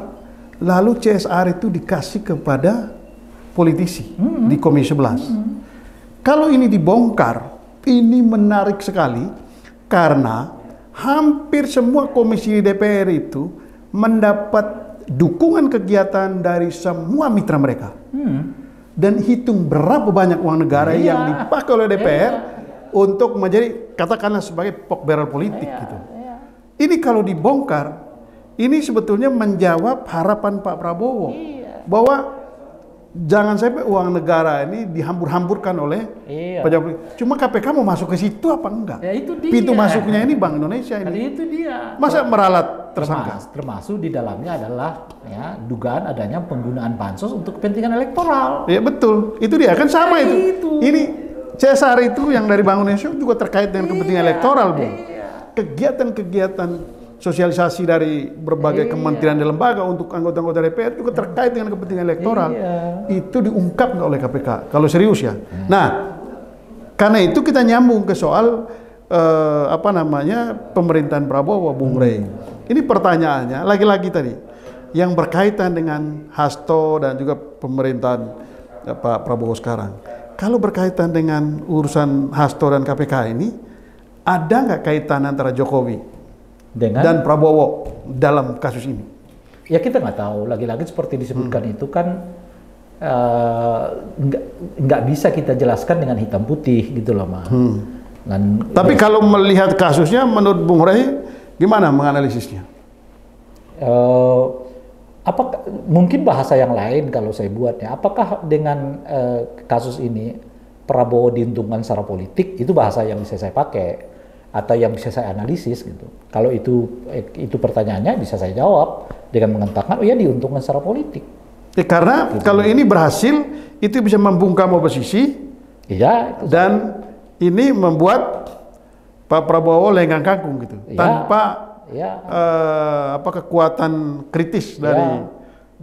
lalu CSR itu dikasih kepada politisi di Komisi 11. Kalau ini dibongkar, ini menarik sekali karena hampir semua komisi DPR itu mendapat dukungan kegiatan dari semua mitra mereka. Dan hitung berapa banyak uang negara yang dipakai oleh DPR untuk menjadi katakanlah sebagai pork barrel politik gitu. Ini kalau dibongkar, ini sebetulnya menjawab harapan Pak Prabowo bahwa jangan sampai uang negara ini dihambur-hamburkan oleh pejabat. Cuma KPK mau masuk ke situ apa enggak? Ya, itu dia. Pintu masuknya ini Bank Indonesia ini. Itu dia. Masa meralat tersangka? Termasuk di dalamnya adalah dugaan adanya penggunaan bansos untuk kepentingan elektoral. Ya betul. Itu dia kan sama itu. Ini CSR itu yang dari Bank Indonesia juga terkait dengan kepentingan elektoral, Bu. Kegiatan sosialisasi dari berbagai kementerian dan lembaga untuk anggota-anggota DPR juga terkait dengan kepentingan elektoral. Itu diungkap oleh KPK kalau serius ya. Nah, karena itu kita nyambung ke soal pemerintahan Prabowo, Bung Rey. Ini pertanyaannya lagi-lagi tadi yang berkaitan dengan Hasto dan juga pemerintahan Pak Prabowo sekarang. Kalau berkaitan dengan urusan Hasto dan KPK ini, ada nggak kaitan antara Jokowi dan Prabowo dalam kasus ini? Ya kita nggak tahu. Lagi-lagi seperti disebutkan itu kan nggak bisa kita jelaskan dengan hitam putih gitu loh, Mas. Tapi kalau melihat kasusnya, menurut Bung Rey, gimana menganalisisnya? Mungkin bahasa yang lain kalau saya buatnya. Apakah dengan kasus ini Prabowo diuntungkan secara politik? Itu bahasa yang bisa saya pakai atau yang bisa saya analisis gitu. Kalau itu pertanyaannya bisa saya jawab dengan mengatakan diuntungkan secara politik. Karena gitu. Kalau ini berhasil, itu bisa membungkam oposisi Iya. Dan ini membuat Pak Prabowo lenggang kangkung gitu, tanpa kekuatan kritis dari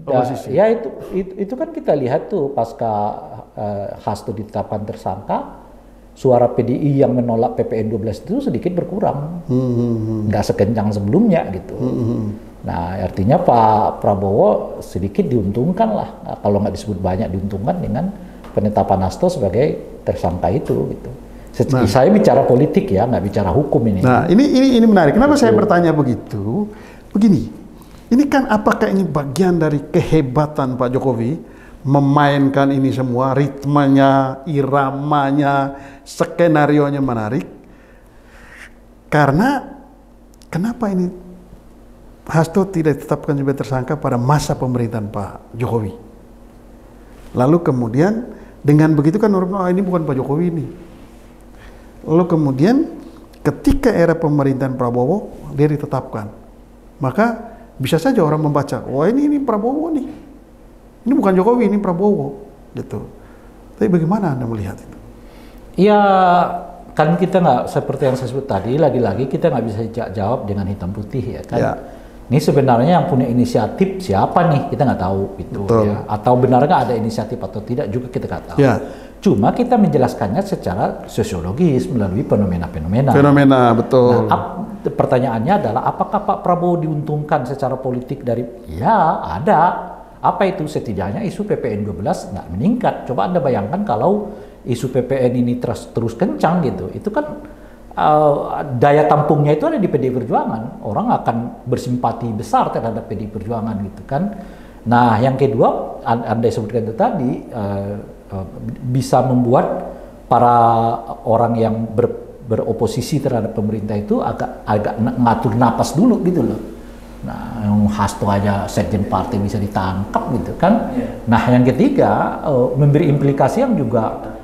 oposisi. Ya itu kan kita lihat tuh pasca Hasto ditetapkan tersangka, suara PDI yang menolak PPN 12 itu sedikit berkurang, nggak sekencang sebelumnya gitu. Nah artinya Pak Prabowo sedikit diuntungkan lah, kalau nggak disebut banyak diuntungkan dengan penetapan Hasto sebagai tersangka itu gitu. Saya bicara politik ya, nggak bicara hukum ini. Nah ini menarik. Kenapa saya bertanya begitu? Begini, ini kan apakah ini bagian dari kehebatan Pak Jokowi memainkan ini semua, ritmenya, iramanya, skenarionya menarik. Karena kenapa ini Hasto tidak ditetapkan sebagai tersangka pada masa pemerintahan Pak Jokowi? Lalu kemudian dengan begitu kan orang ini bukan Pak Jokowi ini. Lalu kemudian ketika era pemerintahan Prabowo dia ditetapkan, maka bisa saja orang membaca, wah ini Prabowo nih, ini bukan Jokowi, ini Prabowo, gitu. Tapi bagaimana Anda melihat itu? Ya kan kita nggak, seperti yang saya sebut tadi, lagi-lagi kita nggak bisa jawab dengan hitam putih ya kan. Ya. Ini sebenarnya yang punya inisiatif siapa nih, kita nggak tahu gitu. Ya. Atau benarkah ada inisiatif atau tidak juga kita nggak tahu. Ya. Cuma kita menjelaskannya secara sosiologis melalui fenomena-fenomena. Fenomena, betul. Nah, pertanyaannya adalah apakah Pak Prabowo diuntungkan secara politik dari? Ya, ada. Apa itu? Setidaknya isu PPN 12 nggak meningkat. Coba Anda bayangkan kalau isu PPN ini terus kencang gitu. Itu kan daya tampungnya itu ada di PDI Perjuangan. Orang akan bersimpati besar terhadap PDI Perjuangan gitu kan. Nah, yang kedua, Anda sebutkan itu tadi, bisa membuat para orang yang beroposisi terhadap pemerintah itu agak ngatur napas dulu gitu loh. Nah, yang Hasto aja sekjen partai bisa ditangkap gitu kan. Nah, yang ketiga, memberi implikasi yang juga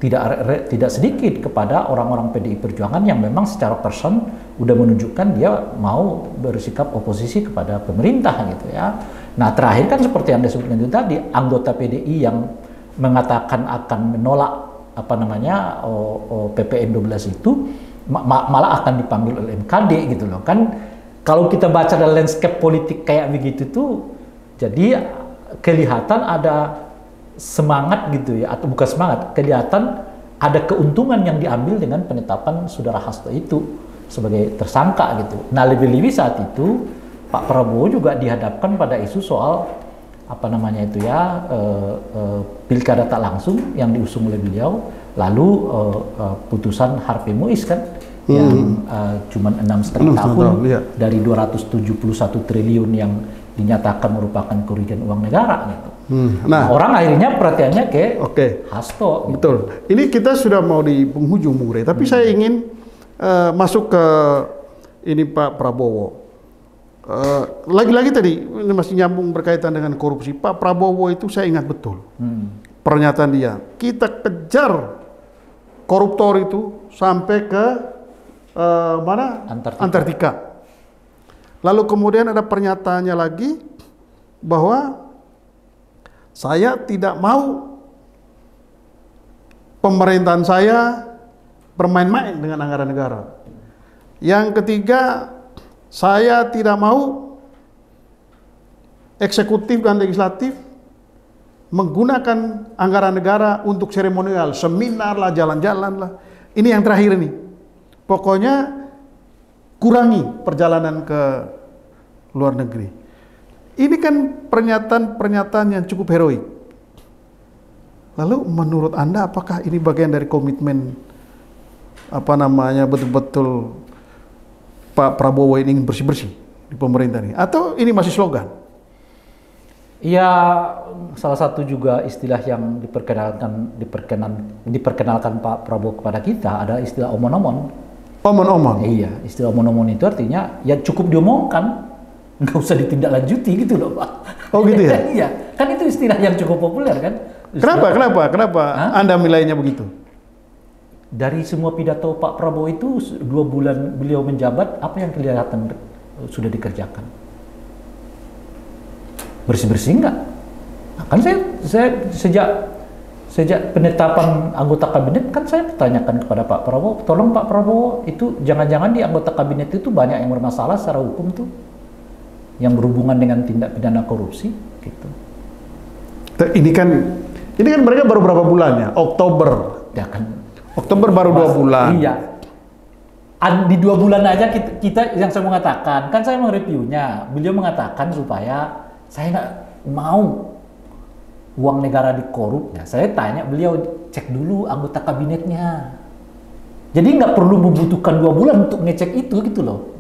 tidak sedikit kepada orang-orang PDI Perjuangan yang memang secara person udah menunjukkan dia mau bersikap oposisi kepada pemerintah gitu ya. Nah, terakhir kan seperti yang Anda sebutkan itu tadi, anggota PDI yang mengatakan akan menolak PPN 12 itu malah akan dipanggil oleh MKD gitu loh kan. Kalau kita baca dalam landscape politik kayak begitu tuh, jadi kelihatan ada semangat gitu ya, atau bukan semangat, kelihatan ada keuntungan yang diambil dengan penetapan saudara Hasto itu sebagai tersangka gitu. Nah, lebih-lebih saat itu Pak Prabowo juga dihadapkan pada isu soal pilkada tak langsung yang diusung oleh beliau, lalu putusan Harvey Muiz kan yang cuma 6,5 tahun dari 271 triliun yang dinyatakan merupakan kerugian uang negara gitu. Nah, orang akhirnya perhatiannya ke Hasto. Betul. Ini kita sudah mau di penghujung, Bung Rey, tapi saya ingin masuk ke ini Pak Prabowo. Lagi-lagi tadi ini masih nyambung berkaitan dengan korupsi. Pak Prabowo itu saya ingat betul pernyataan dia. Kita kejar koruptor itu sampai ke mana? Antartika. Lalu kemudian ada pernyataannya lagi bahwa saya tidak mau pemerintahan saya bermain-main dengan anggaran negara. Yang ketiga, saya tidak mau eksekutif dan legislatif menggunakan anggaran negara untuk seremonial, seminar lah, jalan-jalan lah. Ini yang terakhir ini. Pokoknya kurangi perjalanan ke luar negeri. Ini kan pernyataan yang cukup heroik. Lalu menurut Anda apakah ini bagian dari komitmen betul-betul Pak Prabowo ini ingin bersih-bersih di pemerintah ini, atau ini masih slogan? Ya, salah satu juga istilah yang diperkenalkan Pak Prabowo kepada kita adalah istilah omon-omon. Omon-omon? Iya, istilah omon-omon itu artinya ya cukup diomongkan, nggak usah ditindaklanjuti gitu loh Pak. Oh gitu ya? Iya, kan itu istilah yang cukup populer kan. Kenapa Anda menilainya begitu? Dari semua pidato Pak Prabowo itu 2 bulan beliau menjabat, apa yang kelihatan sudah dikerjakan? Bersih-bersih enggak? Nah, kan saya sejak Sejak penetapan anggota kabinet kan saya bertanyakan kepada Pak Prabowo, tolong Pak Prabowo, itu jangan-jangan di anggota kabinet itu banyak yang bermasalah secara hukum tuh, yang berhubungan dengan tindak pidana korupsi, gitu. Ini kan mereka baru berapa bulan ya? Oktober. Ya kan. Oktober baru 2 bulan. Iya. Di 2 bulan aja kita yang saya mengatakan, kan saya mereviewnya, beliau mengatakan supaya saya nggak mau uang negara dikorup. Nah, saya tanya beliau, cek dulu anggota kabinetnya. Jadi nggak perlu membutuhkan 2 bulan untuk ngecek itu gitu loh.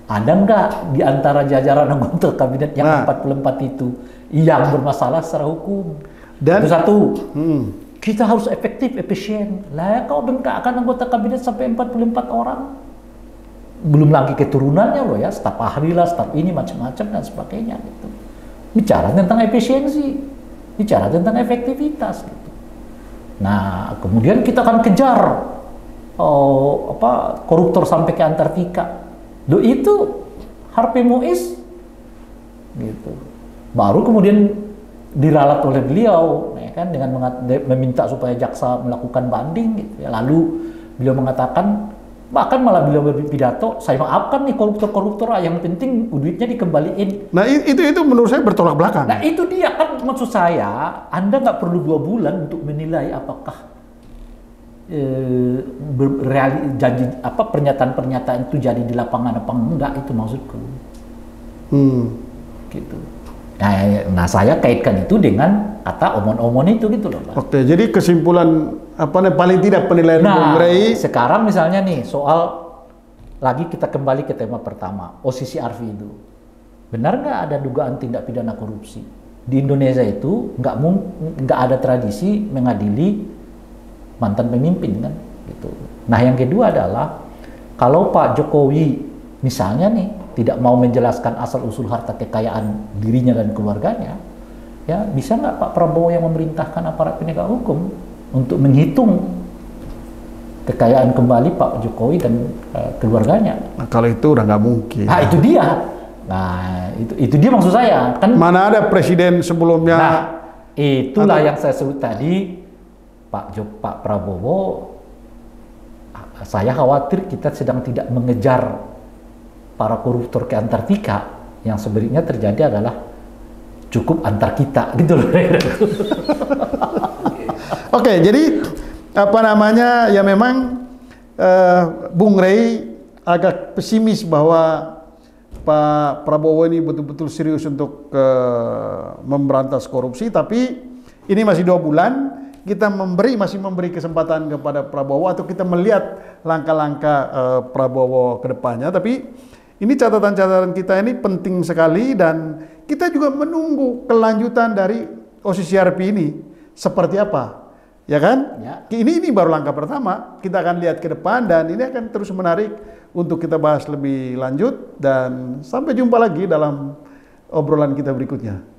Ada nggak di antara jajaran anggota kabinet yang 44 itu yang bermasalah secara hukum? Dan itu satu. Kita harus efektif, efisien. Lah kau bengkakkan anggota kabinet sampai 44 orang. Belum lagi keturunannya loh ya, staf ahli lah, staf ini macam-macam dan sebagainya gitu. Bicara tentang efisiensi, bicara tentang efektivitas gitu. Nah, kemudian kita akan kejar koruptor sampai ke Antartika. Loh itu Harvey Muiz gitu. Baru kemudian diralat oleh beliau, ya kan, dengan meminta supaya jaksa melakukan banding gitu ya. Lalu beliau mengatakan, bahkan malah beliau berpidato, saya maafkan nih koruptor-koruptor, yang penting duitnya dikembaliin. Nah itu menurut saya bertolak belakang. Nah itu dia kan, maksud saya, Anda nggak perlu 2 bulan untuk menilai apakah pernyataan-pernyataan itu jadi di lapangan apa enggak, itu maksudku. Gitu. Nah saya kaitkan itu dengan kata omon-omon itu gitu loh, Pak. Oke, jadi kesimpulan paling tidak penilaian Bung Rey. Sekarang misalnya nih soal, lagi kita kembali ke tema pertama, OCC Arfi itu. Benar nggak ada dugaan tindak pidana korupsi? Di Indonesia itu nggak ada tradisi mengadili mantan pemimpin kan, gitu. Nah yang kedua adalah, kalau Pak Jokowi misalnya nih tidak mau menjelaskan asal-usul harta kekayaan dirinya dan keluarganya, ya bisa nggak Pak Prabowo yang memerintahkan aparat penegak hukum untuk menghitung kekayaan kembali Pak Jokowi dan keluarganya? Nah, kalau itu udah nggak mungkin. Nah itu dia. Nah itu dia maksud saya kan. Mana ada presiden sebelumnya. Nah itulah yang saya sebut tadi, Pak Prabowo. Saya khawatir kita sedang tidak mengejar para koruptor ke Antartika, yang sebenarnya terjadi adalah cukup antar kita gitu loh. Oke, jadi ya memang Bung Rey agak pesimis bahwa Pak Prabowo ini betul-betul serius untuk memberantas korupsi, tapi ini masih 2 bulan. Kita masih memberi kesempatan kepada Prabowo, atau kita melihat langkah-langkah Prabowo ke depannya. Tapi ini catatan-catatan kita ini penting sekali, dan kita juga menunggu kelanjutan dari OCCRP ini seperti apa, ya kan? Ya. Ini baru langkah pertama. Kita akan lihat ke depan, dan ini akan terus menarik untuk kita bahas lebih lanjut. Dan sampai jumpa lagi dalam obrolan kita berikutnya.